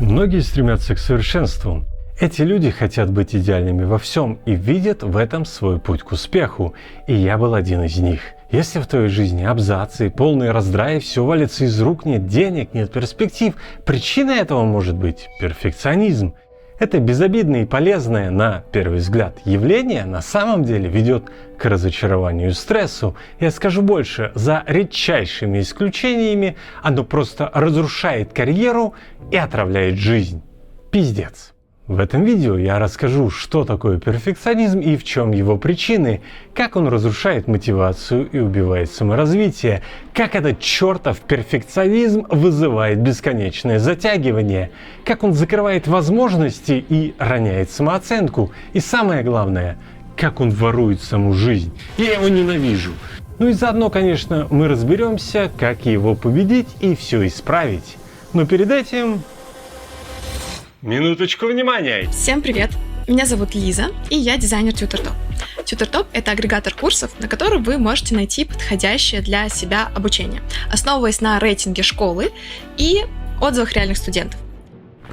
Многие стремятся к совершенству. Эти люди хотят быть идеальными во всем и видят в этом свой путь к успеху. И я был один из них. Если в твоей жизни абзацы, полный раздрай, все валится из рук, нет денег, нет перспектив, причиной этого может быть перфекционизм. Это безобидное и полезное, на первый взгляд, явление на самом деле ведет к разочарованию и стрессу. Я скажу больше, за редчайшими исключениями оно просто разрушает карьеру и отравляет жизнь. Пиздец. В этом видео я расскажу, что такое перфекционизм и в чем его причины, как он разрушает мотивацию и убивает саморазвитие, как этот чертов перфекционизм вызывает бесконечное затягивание, как он закрывает возможности и роняет самооценку, и самое главное, как он ворует саму жизнь. Я его ненавижу. Ну и заодно, конечно, мы разберемся, как его победить и все исправить. Но перед этим... Минуточку внимания! Всем привет! Меня зовут Лиза, и я дизайнер TutorTop. TutorTop – это агрегатор курсов, на котором вы можете найти подходящее для себя обучение, основываясь на рейтинге школы и отзывах реальных студентов.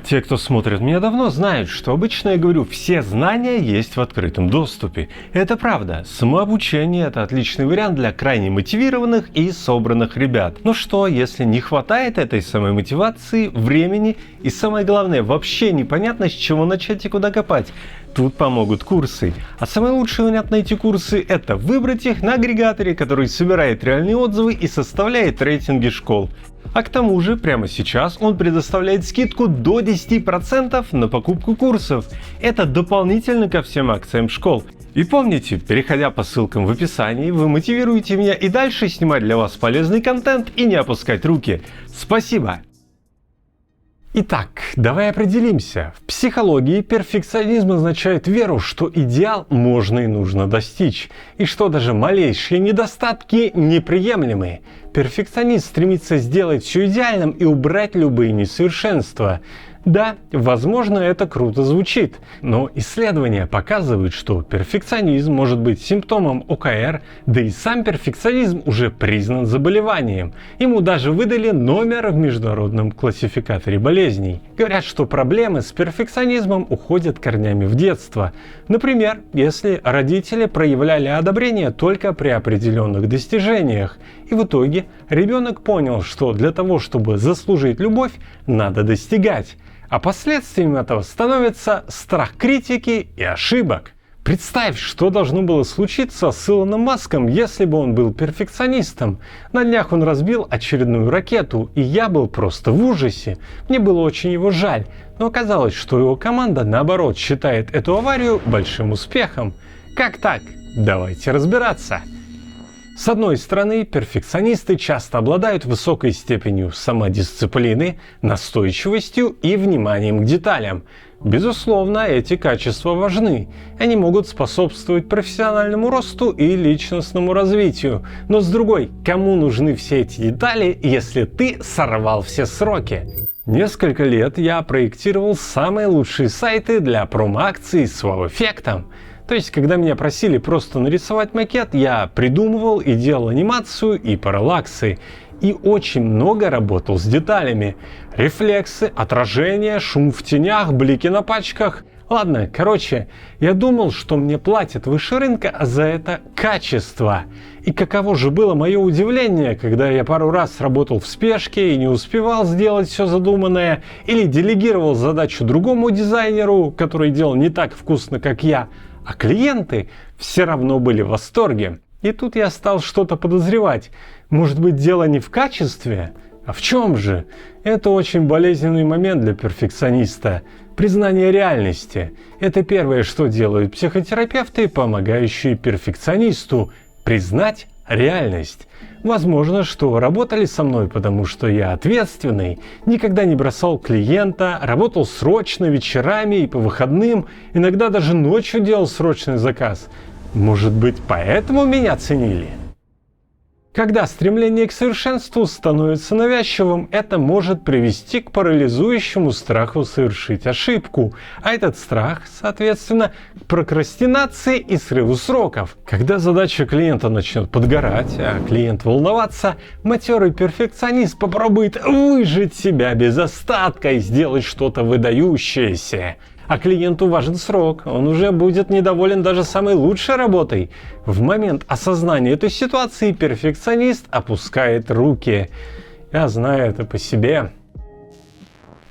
Те, кто смотрит меня давно, знают, что обычно я говорю, все знания есть в открытом доступе. Это правда. Самообучение – это отличный вариант для крайне мотивированных и собранных ребят. Но что, если не хватает этой самой мотивации, времени и, самое главное, вообще непонятно, с чего начать и куда копать? Тут помогут курсы. А самый лучший вариант найти курсы – это выбрать их на агрегаторе, который собирает реальные отзывы и составляет рейтинги школ. А к тому же, прямо сейчас он предоставляет скидку до 10% на покупку курсов. Это дополнительно ко всем акциям школ. И помните, переходя по ссылкам в описании, вы мотивируете меня и дальше снимать для вас полезный контент и не опускать руки. Спасибо! Итак, давай определимся. В психологии перфекционизм означает веру, что идеал можно и нужно достичь, и что даже малейшие недостатки неприемлемы. Перфекционист стремится сделать все идеальным и убрать любые несовершенства. Да, возможно, это круто звучит, но исследования показывают, что перфекционизм может быть симптомом ОКР, да и сам перфекционизм уже признан заболеванием. Ему даже выдали номер в международном классификаторе болезней. Говорят, что проблемы с перфекционизмом уходят корнями в детство. Например, если родители проявляли одобрение только при определенных достижениях, и в итоге ребенок понял, что для того, чтобы заслужить любовь, надо достигать. А последствием этого становится страх критики и ошибок. Представь, что должно было случиться с Илоном Маском, если бы он был перфекционистом. На днях он разбил очередную ракету, и я был просто в ужасе. Мне было очень его жаль, но оказалось, что его команда, наоборот, считает эту аварию большим успехом. Как так? Давайте разбираться. С одной стороны, перфекционисты часто обладают высокой степенью самодисциплины, настойчивостью и вниманием к деталям. Безусловно, эти качества важны. Они могут способствовать профессиональному росту и личностному развитию. Но с другой, кому нужны все эти детали, если ты сорвал все сроки? Несколько лет я проектировал самые лучшие сайты для промо-акций с вау-эффектом. То есть, когда меня просили просто нарисовать макет, я придумывал и делал анимацию и параллаксы. И очень много работал с деталями. Рефлексы, отражения, шум в тенях, блики на пачках. Ладно, короче, я думал, что мне платят выше рынка, а за это качество. И каково же было мое удивление, когда я пару раз работал в спешке и не успевал сделать все задуманное, или делегировал задачу другому дизайнеру, который делал не так вкусно, как я, а клиенты все равно были в восторге. И тут я стал что-то подозревать. Может быть, дело не в качестве? А в чем же? Это очень болезненный момент для перфекциониста. Признание реальности. Это первое, что делают психотерапевты, помогающие перфекционисту. Признать реальность. Возможно, что работали со мной, потому что я ответственный, никогда не бросал клиента, работал срочно вечерами и по выходным, иногда даже ночью делал срочный заказ. Может быть, поэтому меня ценили? Когда стремление к совершенству становится навязчивым, это может привести к парализующему страху совершить ошибку, а этот страх, соответственно, к прокрастинации и срыву сроков. Когда задача клиента начнет подгорать, а клиент волноваться, матерый перфекционист попробует выжать себя без остатка и сделать что-то выдающееся. А клиенту важен срок, он уже будет недоволен даже самой лучшей работой. В момент осознания этой ситуации перфекционист опускает руки. Я знаю это по себе.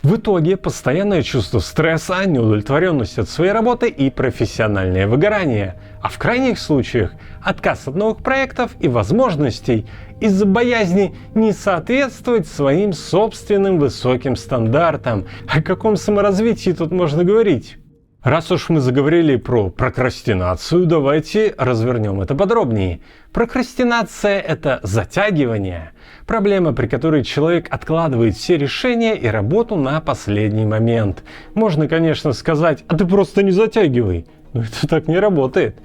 В итоге постоянное чувство стресса, неудовлетворенность от своей работы и профессиональное выгорание. А в крайних случаях отказ от новых проектов и возможностей из-за боязни не соответствовать своим собственным высоким стандартам. О каком саморазвитии тут можно говорить? Раз уж мы заговорили про прокрастинацию, давайте развернем это подробнее. Прокрастинация – это затягивание. Проблема, при которой человек откладывает все решения и работу на последний момент. Можно, конечно, сказать: а ты просто не затягивай. Но это так не работает.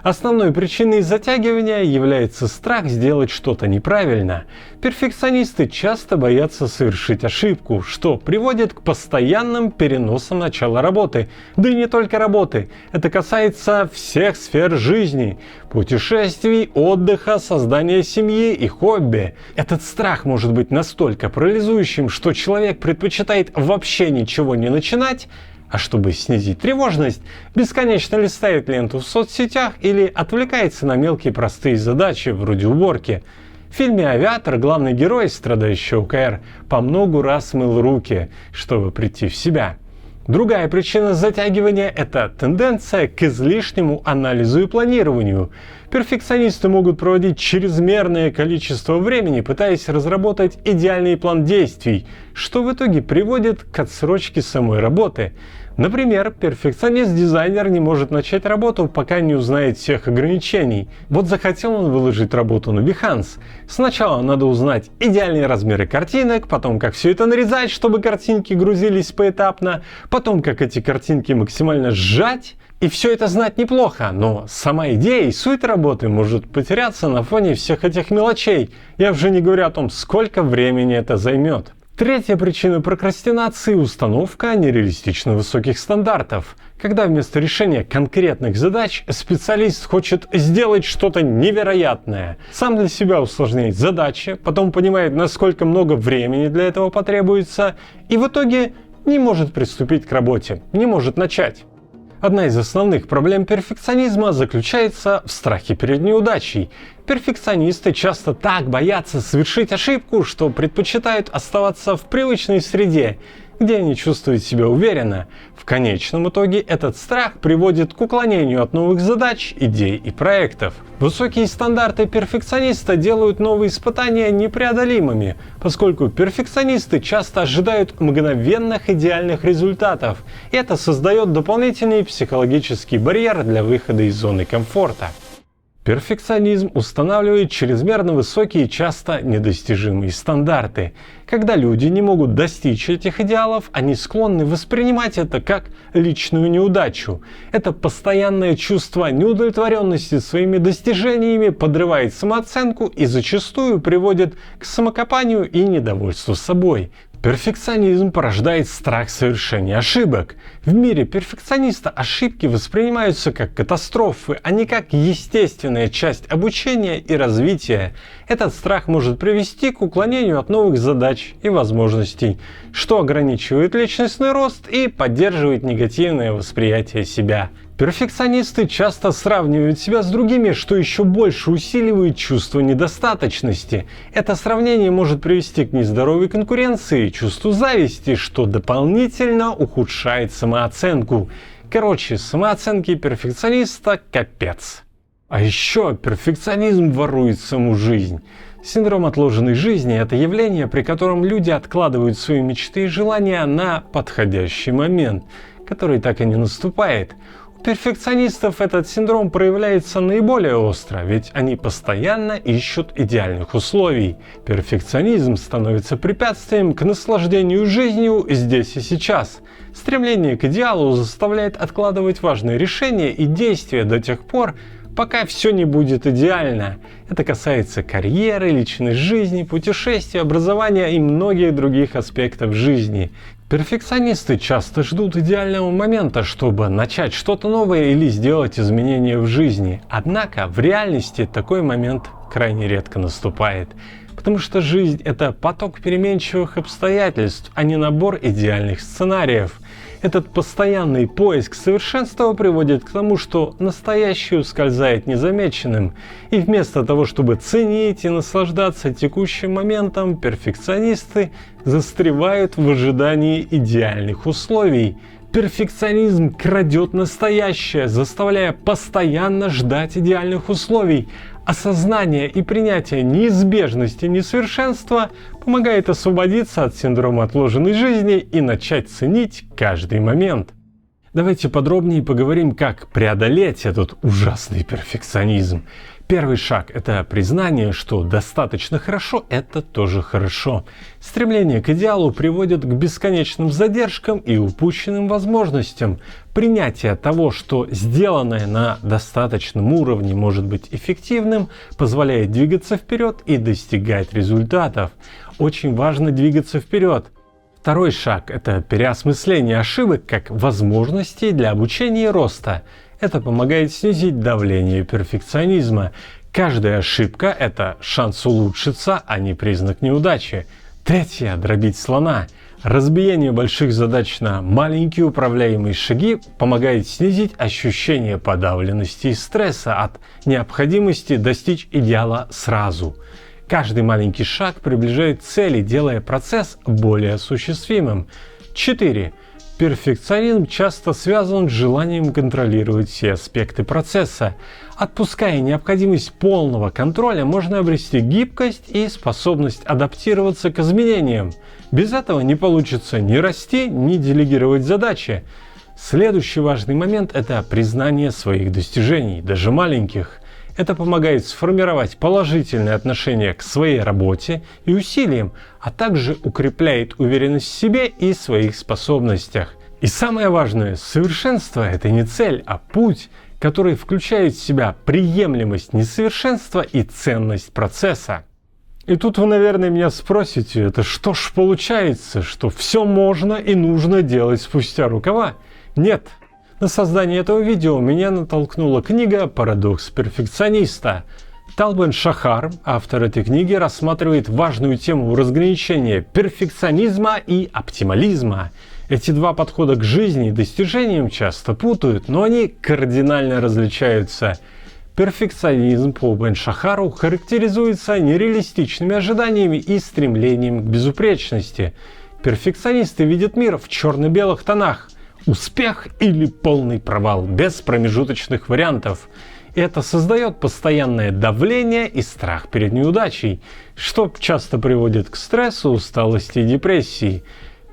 Основной причиной затягивания является страх сделать что-то неправильно. Перфекционисты часто боятся совершить ошибку, что приводит к постоянным переносам начала работы. Да и не только работы. Это касается всех сфер жизни: путешествий, отдыха, создания семьи и хобби. Этот страх может быть настолько парализующим, что человек предпочитает вообще ничего не начинать, а чтобы снизить тревожность, бесконечно листает ленту в соцсетях или отвлекается на мелкие простые задачи, вроде уборки. В фильме «Авиатор» главный герой, страдающий ОКР, по многу раз мыл руки, чтобы прийти в себя. Другая причина затягивания – это тенденция к излишнему анализу и планированию. Перфекционисты могут проводить чрезмерное количество времени, пытаясь разработать идеальный план действий, что в итоге приводит к отсрочке самой работы. Например, перфекционист-дизайнер не может начать работу, пока не узнает всех ограничений. Вот захотел он выложить работу на Behance. Сначала надо узнать идеальные размеры картинок, потом как все это нарезать, чтобы картинки грузились поэтапно, потом как эти картинки максимально сжать. И все это знать неплохо, но сама идея и суть работы может потеряться на фоне всех этих мелочей. Я уже не говорю о том, сколько времени это займет. Третья причина прокрастинации – установка нереалистично высоких стандартов. Когда вместо решения конкретных задач специалист хочет сделать что-то невероятное, сам для себя усложняет задачи, потом понимает, насколько много времени для этого потребуется, и в итоге не может приступить к работе, не может начать. Одна из основных проблем перфекционизма заключается в страхе перед неудачей. Перфекционисты часто так боятся совершить ошибку, что предпочитают оставаться в привычной среде, где они чувствуют себя уверенно. В конечном итоге этот страх приводит к уклонению от новых задач, идей и проектов. Высокие стандарты перфекциониста делают новые испытания непреодолимыми, поскольку перфекционисты часто ожидают мгновенных идеальных результатов, и это создает дополнительный психологический барьер для выхода из зоны комфорта. Перфекционизм устанавливает чрезмерно высокие, часто недостижимые стандарты. Когда люди не могут достичь этих идеалов, они склонны воспринимать это как личную неудачу. Это постоянное чувство неудовлетворенности своими достижениями подрывает самооценку и зачастую приводит к самокопанию и недовольству собой. Перфекционизм порождает страх совершения ошибок. В мире перфекциониста ошибки воспринимаются как катастрофы, а не как естественная часть обучения и развития. Этот страх может привести к уклонению от новых задач и возможностей, что ограничивает личностный рост и поддерживает негативное восприятие себя. Перфекционисты часто сравнивают себя с другими, что еще больше усиливает чувство недостаточности. Это сравнение может привести к нездоровой конкуренции и чувству зависти, что дополнительно ухудшает самооценку. Короче, самооценки перфекциониста капец. А еще перфекционизм ворует саму жизнь. Синдром отложенной жизни – это явление, при котором люди откладывают свои мечты и желания на подходящий момент, который так и не наступает. У перфекционистов этот синдром проявляется наиболее остро, ведь они постоянно ищут идеальных условий. Перфекционизм становится препятствием к наслаждению жизнью здесь и сейчас. Стремление к идеалу заставляет откладывать важные решения и действия до тех пор, пока все не будет идеально. Это касается карьеры, личной жизни, путешествий, образования и многих других аспектов жизни. Перфекционисты часто ждут идеального момента, чтобы начать что-то новое или сделать изменения в жизни. Однако в реальности такой момент крайне редко наступает. Потому что жизнь – это поток переменчивых обстоятельств, а не набор идеальных сценариев. Этот постоянный поиск совершенства приводит к тому, что настоящее ускользает незамеченным. И вместо того, чтобы ценить и наслаждаться текущим моментом, перфекционисты застревают в ожидании идеальных условий. Перфекционизм крадет настоящее, заставляя постоянно ждать идеальных условий. Осознание и принятие неизбежности несовершенства помогает освободиться от синдрома отложенной жизни и начать ценить каждый момент. Давайте подробнее поговорим, как преодолеть этот ужасный перфекционизм. Первый шаг – это признание, что достаточно хорошо – это тоже хорошо. Стремление к идеалу приводит к бесконечным задержкам и упущенным возможностям. Принятие того, что сделанное на достаточном уровне может быть эффективным, позволяет двигаться вперед и достигать результатов. Очень важно двигаться вперед. Второй шаг – это переосмысление ошибок как возможностей для обучения и роста. Это помогает снизить давление перфекционизма. Каждая ошибка – это шанс улучшиться, а не признак неудачи. Третье – дробить слона. Разбиение больших задач на маленькие управляемые шаги помогает снизить ощущение подавленности и стресса от необходимости достичь идеала сразу. Каждый маленький шаг приближает к цели, делая процесс более осуществимым. 4. Перфекционизм часто связан с желанием контролировать все аспекты процесса. Отпуская необходимость полного контроля, можно обрести гибкость и способность адаптироваться к изменениям. Без этого не получится ни расти, ни делегировать задачи. Следующий важный момент – это признание своих достижений, даже маленьких. Это помогает сформировать положительное отношение к своей работе и усилиям, а также укрепляет уверенность в себе и своих способностях. И самое важное, совершенство – это не цель, а путь, который включает в себя приемлемость несовершенства и ценность процесса. И тут вы, наверное, меня спросите, это что ж получается, что все можно и нужно делать спустя рукава? Нет. На создание этого видео меня натолкнула книга «Парадокс перфекциониста». Тал Бен-Шахар, автор этой книги, рассматривает важную тему разграничения перфекционизма и оптимализма. Эти два подхода к жизни и достижениям часто путают, но они кардинально различаются. Перфекционизм по Бен-Шахару характеризуется нереалистичными ожиданиями и стремлением к безупречности. Перфекционисты видят мир в черно-белых тонах. Успех или полный провал, без промежуточных вариантов. И это создает постоянное давление и страх перед неудачей, что часто приводит к стрессу, усталости и депрессии.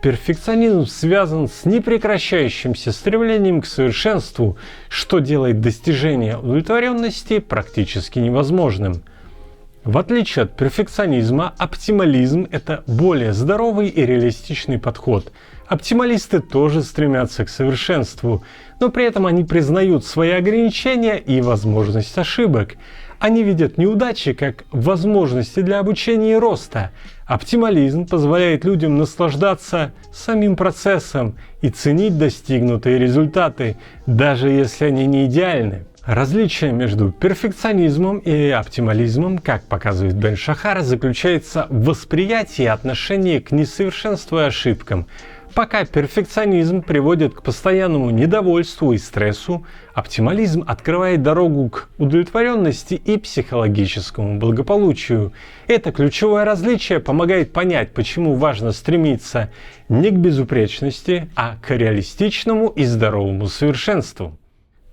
Перфекционизм связан с непрекращающимся стремлением к совершенству, что делает достижение удовлетворенности практически невозможным. В отличие от перфекционизма, оптимализм – это более здоровый и реалистичный подход. Оптималисты тоже стремятся к совершенству, но при этом они признают свои ограничения и возможность ошибок. Они видят неудачи как возможности для обучения и роста. Оптимализм позволяет людям наслаждаться самим процессом и ценить достигнутые результаты, даже если они не идеальны. Различие между перфекционизмом и оптимализмом, как показывает Бен-Шахар, заключается в восприятии и отношении к несовершенству и ошибкам. Пока перфекционизм приводит к постоянному недовольству и стрессу, оптимализм открывает дорогу к удовлетворенности и психологическому благополучию. Это ключевое различие помогает понять, почему важно стремиться не к безупречности, а к реалистичному и здоровому совершенству.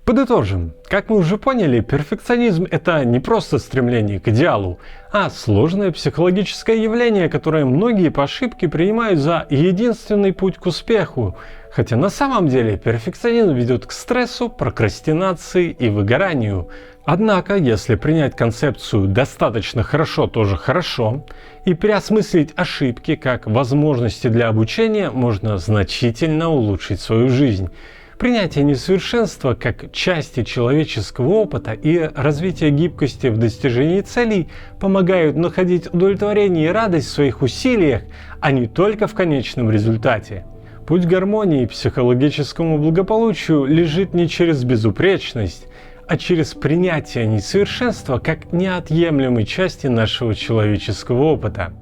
Подытожим. Как мы уже поняли, перфекционизм – это не просто стремление к идеалу, а сложное психологическое явление, которое многие по ошибке принимают за единственный путь к успеху. Хотя на самом деле перфекционизм ведет к стрессу, прокрастинации и выгоранию. Однако, если принять концепцию «достаточно хорошо тоже хорошо» и переосмыслить ошибки как возможности для обучения, можно значительно улучшить свою жизнь. Принятие несовершенства как части человеческого опыта и развитие гибкости в достижении целей помогают находить удовлетворение и радость в своих усилиях, а не только в конечном результате. Путь гармонии и психологическому благополучию лежит не через безупречность, а через принятие несовершенства как неотъемлемой части нашего человеческого опыта.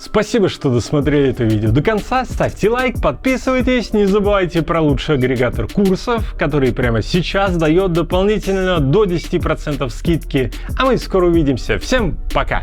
Спасибо, что досмотрели это видео до конца. Ставьте лайк, подписывайтесь, не забывайте про лучший агрегатор курсов, который прямо сейчас дает дополнительно до 10% скидки. А мы скоро увидимся. Всем пока!